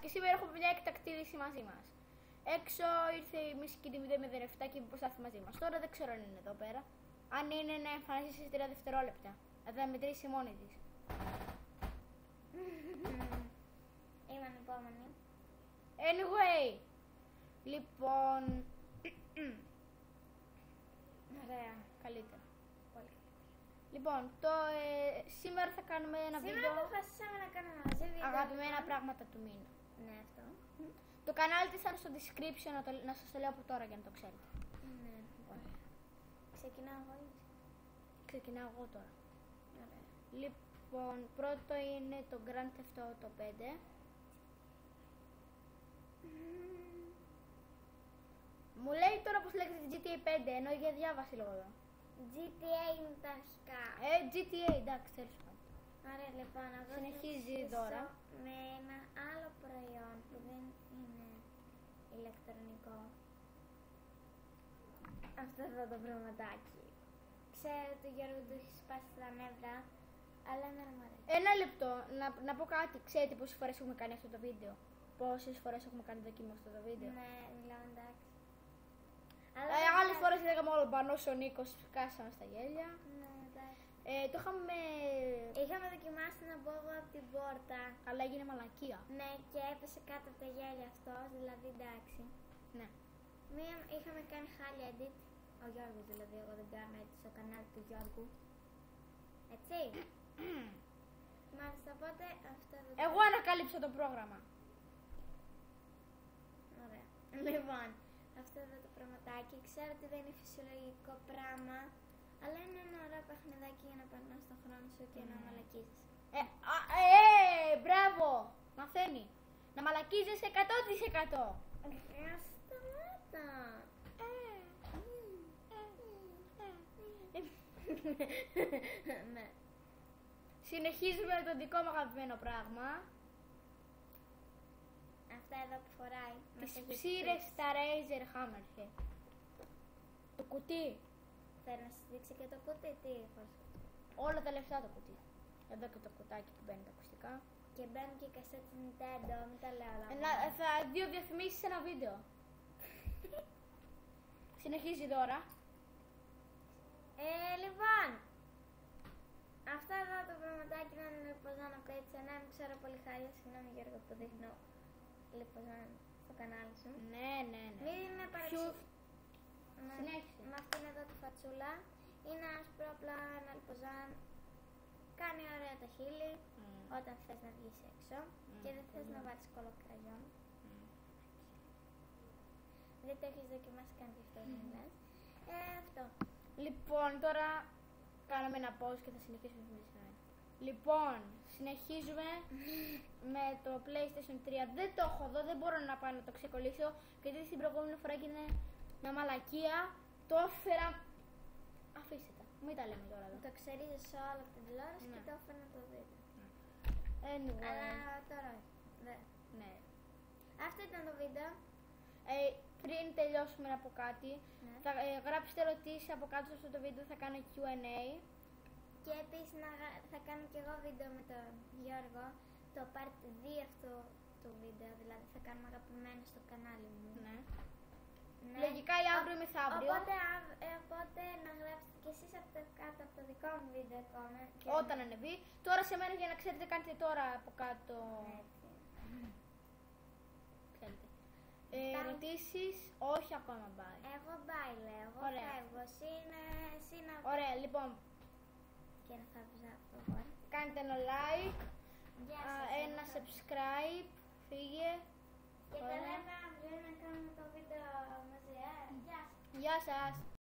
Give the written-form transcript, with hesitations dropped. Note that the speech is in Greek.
Και σήμερα έχουμε μια εκτακτή είδηση μαζί μας. Έξω ήρθε η Miss Kitty 007 και είπε πως θα έρθει μαζί μας. Τώρα δεν ξέρω αν είναι εδώ πέρα. Αν είναι να εμφανίσει σε 3 δευτερόλεπτα. Θα τα μετρήσει μόνη της. Είμαι ανυπόμονη. Anyway. Λοιπόν. Ωραία. Καλύτερα. Πολύ. Λοιπόν, σήμερα θα κάνουμε ένα Σήμερα βίντεο αποφασίσαμε να κάνουμε μαζί βίντεο. αγαπημένα πράγματα του μήνα. Ναι, αυτό. Το κανάλι της θα είναι στο description, να σας το λέω από τώρα για να το ξέρετε. Ναι. Ξεκινάω εγώ ή εσύ? Ξεκινάω εγώ τώρα. Ωραία. Λοιπόν, πρώτο είναι το Grand Theft Auto 5. Μου λέει τώρα πως λέγεται GTA 5, ενώ για διάβαση λόγω εδώ. GTA είναι τα αρχικά. GTA, εντάξει, τέλος πάντων. Ωραία, λοιπόν, εγώ θα Συνεχίζει αρχίσω τώρα. με ένα άλλο προϊόν που δεν είναι ηλεκτρονικό. Αυτό εδώ το πραγματάκι. Ξέρω ότι ο Γιώργο του έχει σπάσει τα νεύρα, αλλά εμένα μου αρέσει. Ένα λεπτό, να πω κάτι. Ξέρετε πόσες φορές έχουμε κάνει αυτό το βίντεο? Πόσες φορές έχουμε κάνει δοκίμη αυτό το βίντεο? Ναι, μιλάω εντάξει. Άλλες φορές λέγαμε όλο Πανός ο Νίκος, κάσαμε στα γέλια. Ναι, εντάξει. Το είχαμε... Είχαμε δοκιμάσει να μπω εγώ από την πόρτα. Αλλά έγινε μαλακία. Ναι, και έπεσε κάτω από τα γέλια αυτός, δηλαδή εντάξει. Ναι. Είχαμε κάνει χάλια edit. Ο Γιώργος δηλαδή, εγώ δεν κάνω edit στο κανάλι του Γιώργου. Έτσι. Μάλιστα, οπότε αυτό εδώ. Εγώ ανακάλυψα το πρόγραμμα. Ωραία. Λοιπόν, αυτό εδώ το πραγματάκι ξέρω ότι δεν είναι φυσιολογικό πράγμα, αλλά είναι ένα ωραίο παιχνιδάκι για να περνάς τον χρόνο σου και να μαλακίζεις. Μπράβο! Μαθαίνει. Να μαλακίζεσαι 100%. Σταμάτα. Ναι. Συνεχίζουμε με το δικό μου αγαπημένο πράγμα. Αυτά εδώ που φοράει. Τις ψήρες στα Razer Hammerhead. Το κουτί. Θέλω να σας δείξω και το κουτί, τι έχω. Όλα τα λεφτά το κουτί. Εδώ και το κουτάκι που μπαίνει τα ακουστικά. Και μπαίνουν και κασέτες Nintendo, μην τα λέω όλα. Θα δύο διαφημίσεις σε ένα βίντεο. Συνεχίζει τώρα. Λοιπόν, αυτά εδώ το πραγματάκι είναι λιποζάνα πέτσα. Ναι, μην ξέρω πολύ χάρη. Συγγνώμη Γιώργο που δείχνω λιποζάνα στο κανάλι σου. Ναι. Μην με παρεξηγείς. Συνέχισε. Με αυτήν εδώ τη φατσούλα. Είναι άσπρο, απλά ένα λιποζάν. Κάνει ωραία τα χείλη όταν θες να βγεις έξω και δεν θες να βάλεις κολοκραγιόν. Δεν το έχεις δοκιμάσει καν και αυτό, δεν λες. Αυτό. Λοιπόν, τώρα κάναμε ένα pause και θα συνεχίσουμε με τη συνέχεια. Λοιπόν, συνεχίζουμε με το PlayStation 3. Δεν το έχω εδώ, δεν μπορώ να πάω να το ξεκολλήσω, γιατί στην προηγούμενη φορά έγινε μια μαλακία. Το έφερα. Αφήστε τα, μην τα λέμε τώρα εδώ. Το ξερίζεις σε όλη την τηλεόραση και το έφερε να το δείτε. Anyway. Αλλά τώρα Ναι. αυτό ήταν το βίντεο. Πριν τελειώσουμε να πω κάτι, θα γράψετε ερωτήσεις από κάτω σε αυτό το βίντεο, θα κάνω Q&A. Και επίσης θα κάνω και εγώ βίντεο με τον Γιώργο, το part 2 αυτού του βίντεο, δηλαδή θα κάνουμε αγαπημένο στο κανάλι μου. Ναι. Ναι. Λογικά ή αύριο ή μεθαύριο. Οπότε να γράψετε κι εσείς κάτω από το δικό μου βίντεο ακόμα. Όταν ανεβεί. Τώρα σε μένα για να ξέρετε κάντε τώρα από κάτω. Έτσι. Ξέρετε. Ερωτήσεις, όχι ακόμα bye. Εγώ bye λέω, εγώ Ωραία. φεύγω, εσύ να... Ωραία, λοιπόν, Και να φεύγεις από το χώρο. κάντε ένα like, Γεια σας. ένα subscribe, φύγε. Και τα Ωραία. λέμε αύριο να κάνουμε το βίντεο μαζί, Γεια σας. Γεια σας.